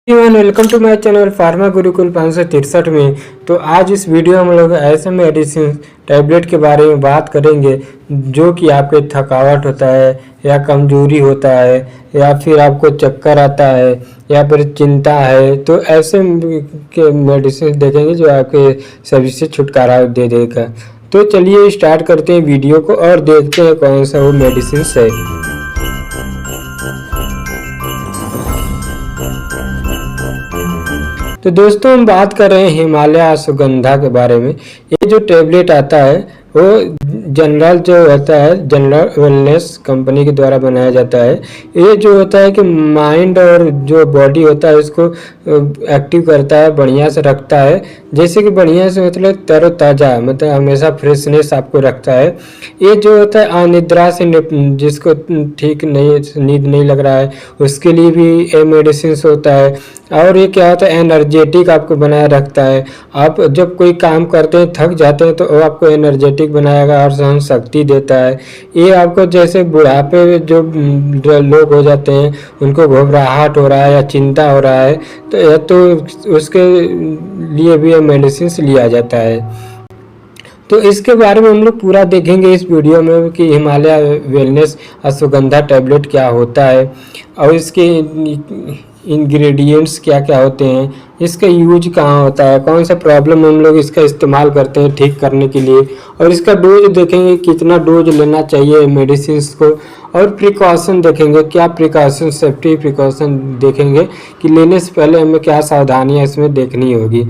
Welcome to my channel pharma Gurukul 563 में। तो आज इस वीडियो में हम लोग ऐसे मेडिसिन टैबलेट के बारे में बात करेंगे जो कि आपके थकावट होता है या कमजोरी होता है या फिर आपको चक्कर आता है या फिर चिंता है, तो ऐसे के मेडिसिन देखेंगे जो आपके सभी से छुटकारा दे देगा। तो चलिए स्टार्ट करते हैं वीडियो को और देखते हैं कौन सा वो मेडिसिन है। तो दोस्तों हम बात कर रहे हैं हिमालय अश्वगंधा के बारे में। ये जो टैबलेट आता है वो जनरल जो होता है जनरल वेलनेस कंपनी के द्वारा बनाया जाता है। ये जो होता है कि माइंड और जो बॉडी होता है उसको एक्टिव करता है, बढ़िया से रखता है। जैसे कि बढ़िया से मतलब तरोताज़ा, मतलब हमेशा फ्रेशनेस आपको रखता है। ये जो होता है अनिद्रा से जिसको ठीक नहीं नींद नहीं लग रहा है उसके लिए भी ये मेडिसिन होता है। और ये क्या होता है एनर्जेटिक आपको बनाए रखता है। आप जब कोई काम करते हैं थक जाते हैं तो वो आपको एनर्जेटिक बनाएगा और सहन शक्ति देता है। ये आपको जैसे बुढ़ापे जो लोग हो जाते हैं उनको घबराहट हो रहा है या चिंता हो रहा है तो उसके लिए भी ये मेडिसिन लिया जाता है। तो इसके बारे में हम लोग पूरा देखेंगे इस वीडियो में कि हिमालय वेलनेस अश्वगंधा टैबलेट क्या होता है और इसके इंग्रेडिएंट्स क्या क्या होते हैं, इसका यूज कहाँ होता है, कौन सा प्रॉब्लम हम लोग इसका इस्तेमाल करते हैं ठीक करने के लिए, और इसका डोज देखेंगे कितना डोज लेना चाहिए मेडिसिन को, और प्रिकॉशन देखेंगे क्या प्रिकॉशन सेफ्टी प्रिकॉशन देखेंगे कि लेने से पहले हमें क्या सावधानियाँ इसमें देखनी होगी।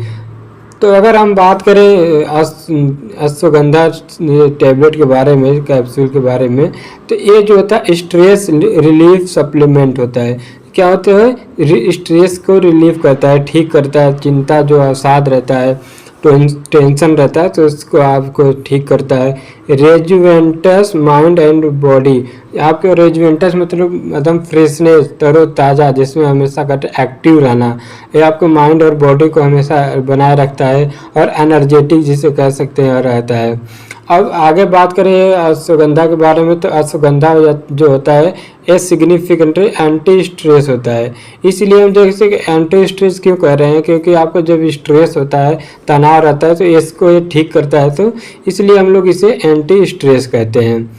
तो अगर हम बात करें अश्वगंधा टैबलेट के बारे में, कैप्सूल के बारे में, तो ये जो होता है स्ट्रेस रिलीफ सप्लीमेंट होता है। क्या होता है स्ट्रेस को रिलीफ करता है, ठीक करता है, चिंता जो अवसाद रहता है, टेंशन रहता है तो उसको आपको ठीक करता है। रेजुवेंटस माइंड एंड बॉडी, आपके रेजुवेंटस मतलब एकदम फ्रेशनेस तरोताज़ा जिसमें हमेशा कहते एक्टिव रहना, ये आपको माइंड और बॉडी को हमेशा बनाए रखता है और एनर्जेटिक जिसे कह सकते हैं रहता है। अब आगे बात करें अश्वगंधा के बारे में, तो अश्वगंधा जो होता है ये सिग्निफिकेंटली एंटी स्ट्रेस होता है। इसलिए हम जैसे कि एंटी स्ट्रेस क्यों कह रहे हैं, क्योंकि आपको जब स्ट्रेस होता है, तनाव रहता है तो इसको ये ठीक करता है, तो इसलिए हम लोग इसे एंटी स्ट्रेस कहते हैं,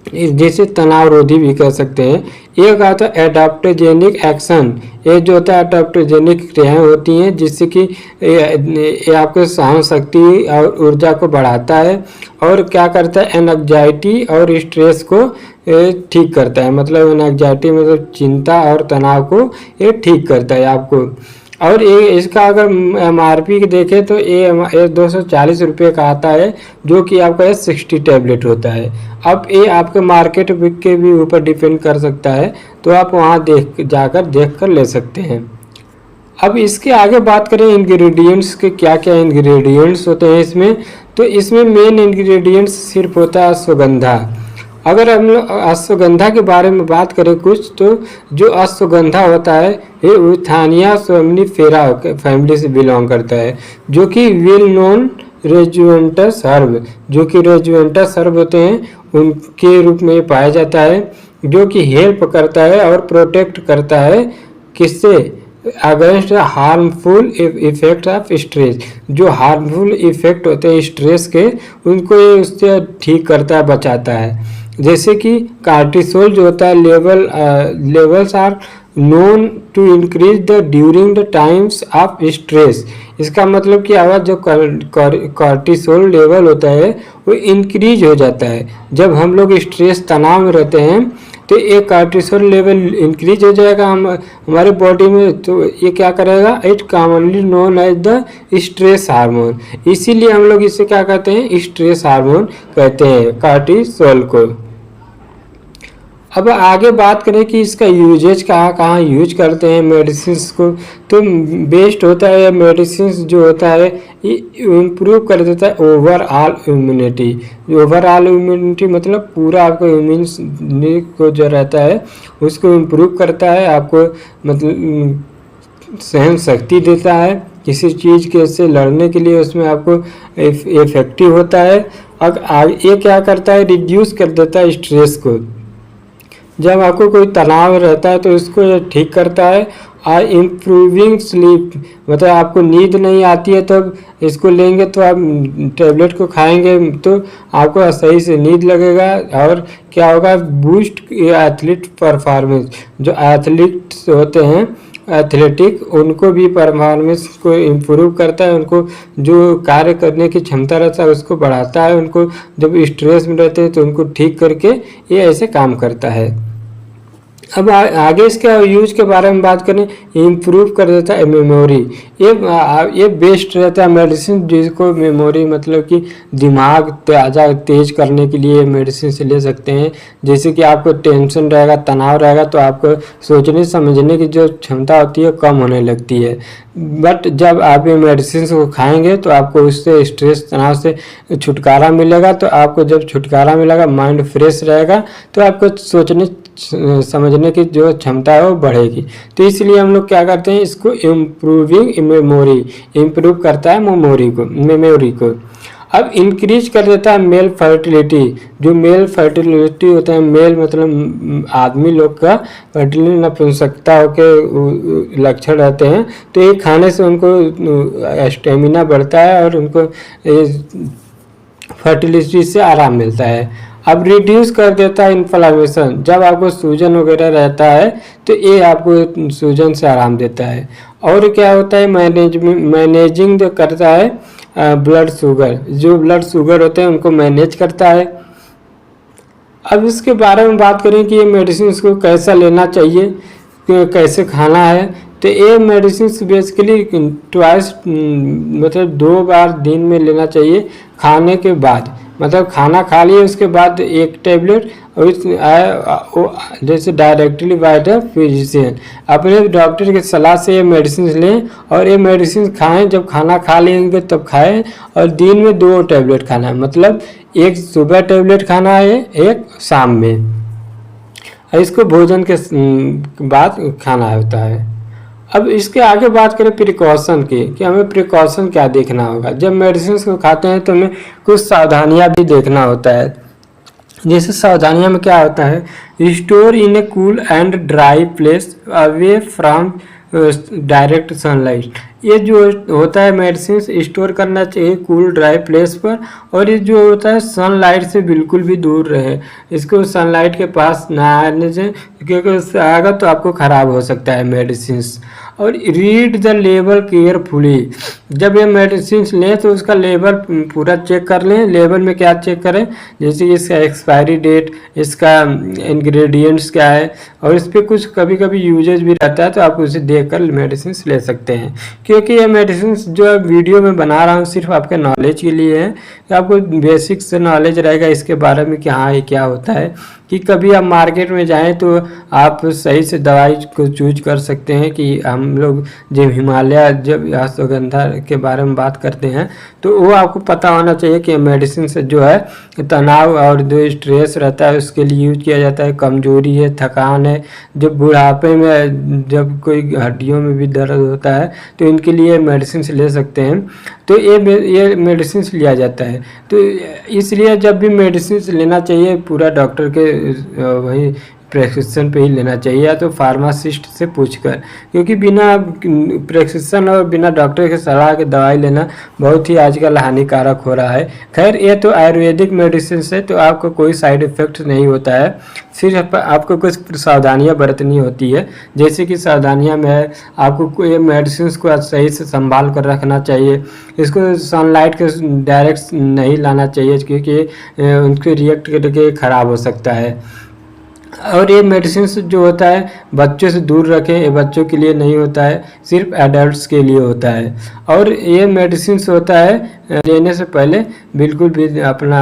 जैसे तनाव रोधी भी कह सकते हैं। ये कहा था एडाप्टोजेनिक एक्शन, ये जो होता है एडाप्टोजेनिक क्रियाएं होती हैं जिससे कि ये आपके सहन शक्ति और ऊर्जा को बढ़ाता है और क्या करता है एंजाइटी और स्ट्रेस को ठीक करता है। मतलब एंजाइटी मतलब चिंता और तनाव को ये ठीक करता है आपको। और ये इसका अगर MRP देखें तो ये 240 रुपये का आता है, जो कि आपका ये 60 टैबलेट होता है। अब ये आपके मार्केट के भी ऊपर डिपेंड कर सकता है, तो आप वहाँ जाकर देख कर ले सकते हैं। अब इसके आगे बात करें इंग्रेडिएंट्स के, क्या क्या इंग्रेडिएंट्स होते हैं इसमें, तो इसमें मेन इंग्रेडिएंट्स सिर्फ होता है अश्वगंधा। अगर हम लोग अश्वगंधा के बारे में बात करें कुछ, तो जो अश्वगंधा होता है ये उथानिया सोमनीफेरा फैमिली से बिलोंग करता है, जो कि वेल नोन रेजुवेंटस हर्ब, जो कि रेजुवेंटस हर्ब होते हैं उनके रूप में पाया जाता है, जो कि हेल्प करता है और प्रोटेक्ट करता है किससे against harmful effect of stress. जो हार्मफुल इफेक्ट होते हैं स्ट्रेस के उनको ये उससे ठीक करता है, बचाता है। जैसे कि कार्टिसोल जो होता है levels are known to increase the during the times of stress. इसका मतलब कि आवाज़ जो कार्टिसोल लेवल होता है वो इंक्रीज हो जाता है जब हम लोग स्ट्रेस तनाव में रहते हैं, तो ये कार्टिसोल लेवल इंक्रीज हो जाएगा हमारे बॉडी में। तो ये क्या करेगा, it commonly known as the stress hormone, इसीलिए हम लोग इसे क्या कहते हैं स्ट्रेस हार्मोन कहते हैं कार्टिसोल को। अब आगे बात करें कि इसका यूजेज कहाँ कहाँ यूज करते हैं मेडिसिन को, तो बेस्ट होता है मेडिसिन जो होता है ये इम्प्रूव कर देता है ओवरऑल इम्यूनिटी। ओवरऑल इम्यूनिटी मतलब पूरा आपको इम्यून को जो रहता है उसको इम्प्रूव करता है, आपको मतलब सहन शक्ति देता है किसी चीज़ के से लड़ने के लिए, उसमें आपको इफेक्टिव होता है। और ये क्या करता है रिड्यूस कर देता है स्ट्रेस को। जब आपको कोई तनाव रहता है तो इसको ये ठीक करता है इम्प्रूविंग स्लीप, मतलब आपको नींद नहीं आती है तब इसको लेंगे तो आप टेबलेट को खाएंगे तो आपको सही से नींद लगेगा। और क्या होगा, बूस्ट एथलीट परफॉर्मेंस, जो एथलीट्स होते हैं एथलेटिक, उनको भी परफॉर्मेंस को इम्प्रूव करता है, उनको जो कार्य करने की क्षमता रहता है उसको बढ़ाता है, उनको जब स्ट्रेस में रहते हैं तो उनको ठीक करके ये ऐसे काम करता है। अब आगे इसके यूज के बारे में बात करें, इम्प्रूव कर देता है मेमोरी। ये बेस्ट रहता है मेडिसिन जिसको मेमोरी मतलब कि दिमाग ताज़ा तेज करने के लिए मेडिसिन से ले सकते हैं। जैसे कि आपको टेंशन रहेगा, तनाव रहेगा तो आपको सोचने समझने की जो क्षमता होती है कम होने लगती है। बट जब आप ये मेडिसिन को खाएंगे तो आपको उससे स्ट्रेस तनाव से छुटकारा मिलेगा। तो आपको जब छुटकारा मिलेगा, माइंड फ्रेश रहेगा, तो आपको सोचने समझने की जो क्षमता है वो बढ़ेगी। तो इसलिए हम लोग क्या करते हैं, इसको इम्प्रूविंग मेमोरी, इम्प्रूव करता है मेमोरी को। अब इंक्रीज कर देता है मेल फर्टिलिटी। जो मेल फर्टिलिटी होता है, मेल मतलब आदमी लोग का फर्टिलिटी नपुंसकता के लक्षण रहते हैं, तो ये खाने से उनको स्टेमिना बढ़ता है और उनको फर्टिलिटी से आराम मिलता है। अब रिड्यूस कर देता है इन्फ्लामेशन, जब आपको सूजन वगैरह रहता है तो ये आपको सूजन से आराम देता है। और क्या होता है, मैनेजिंग करता है ब्लड शुगर, जो ब्लड शुगर होते हैं उनको मैनेज करता है। अब इसके बारे में बात करें कि ये मेडिसिन को कैसा लेना चाहिए, कैसे खाना है, तो ये मेडिसिन बेसिकली ट्वाइस मतलब 2 बार दिन में लेना चाहिए खाने के बाद। मतलब खाना खा लिए उसके बाद 1 टैबलेट, और जैसे डायरेक्टली बाय द फिजिशियन, अपने डॉक्टर की सलाह से ये मेडिसिन लें और ये मेडिसिन खाएं। जब खाना खा लेंगे तब खाएं और दिन में 2 टैबलेट खाना है, मतलब 1 सुबह टैबलेट खाना है, 1 शाम में। इसको भोजन के बाद खाना होता है। अब इसके आगे बात करें प्रिकॉशन की, कि हमें प्रिकॉशन क्या देखना होगा। जब मेडिसिन को खाते हैं तो हमें कुछ सावधानियां भी देखना होता है। जैसे सावधानियां में क्या होता है, store in A cool and dry place away from direct sunlight. ये जो होता है मेडिसिन स्टोर करना चाहिए कूल ड्राई प्लेस पर, और ये जो होता है सनलाइट से बिल्कुल भी दूर रहे, इसको सनलाइट के पास ना आने से, क्योंकि उससे आएगा तो आपको ख़राब हो सकता है मेडिसिन। और रीड द लेबल केयरफुली, जब ये मेडिसिन लें तो उसका लेबल पूरा चेक कर लें। लेबल में क्या चेक करें, जैसे इसका एक्सपायरी डेट, इसका इंग्रेडिएंट्स क्या है, और इस पर कुछ कभी कभी यूजेज भी रहता है तो आप उसे देखकर मेडिसिन ले सकते हैं। क्योंकि ये मेडिसिन जो वीडियो में बना रहा हूँ सिर्फ आपके नॉलेज के लिए है, तो आपको बेसिक से नॉलेज रहेगा इसके बारे में कि हाँ ये क्या होता है, कि कभी आप मार्केट में जाएं तो आप सही से दवाई को चूज कर सकते हैं। कि हम लोग जब हिमालय जब अश्वगंधा के बारे में बात करते हैं तो वो आपको पता होना चाहिए कि मेडिसिन से जो है तनाव और जो स्ट्रेस रहता है उसके लिए यूज किया जाता है। कमजोरी है, थकान है, जब बुढ़ापे में जब कोई हड्डियों में भी दर्द होता है तो इनके लिए मेडिसिन ले सकते हैं। तो ये मेडिसिन लिया जाता है। तो इसलिए जब भी मेडिसिन लेना चाहिए पूरा डॉक्टर के वही प्रेस्क्रिप्शन पे ही लेना चाहिए, या तो फार्मासिस्ट से पूछकर, क्योंकि बिना प्रेस्क्रिप्शन और बिना डॉक्टर के सलाह के दवाई लेना बहुत ही आजकल हानिकारक हो रहा है। खैर ये तो आयुर्वेदिक मेडिसिन से तो आपको कोई साइड इफ़ेक्ट नहीं होता है, सिर्फ आपको कुछ सावधानियां बरतनी होती है। जैसे कि सावधानियां में आपको ये मेडिसिन को सही से संभाल कर रखना चाहिए, इसको सनलाइट के डायरेक्ट नहीं लाना चाहिए क्योंकि उनके रिएक्ट करके ख़राब हो सकता है। और ये मेडिसिन जो होता है बच्चों से दूर रखें, ये बच्चों के लिए नहीं होता है, सिर्फ एडल्ट्स के लिए होता है। और ये मेडिसिन होता है लेने से पहले बिल्कुल भी अपना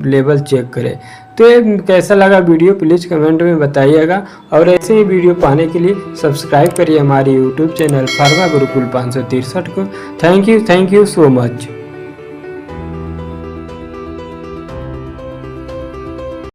लेवल चेक करें। तो ये कैसा लगा वीडियो प्लीज़ कमेंट में बताइएगा, और ऐसे ही वीडियो पाने के लिए सब्सक्राइब करिए हमारी यूट्यूब चैनल फार्मा गुरुकुल 563 को। Thank you so much.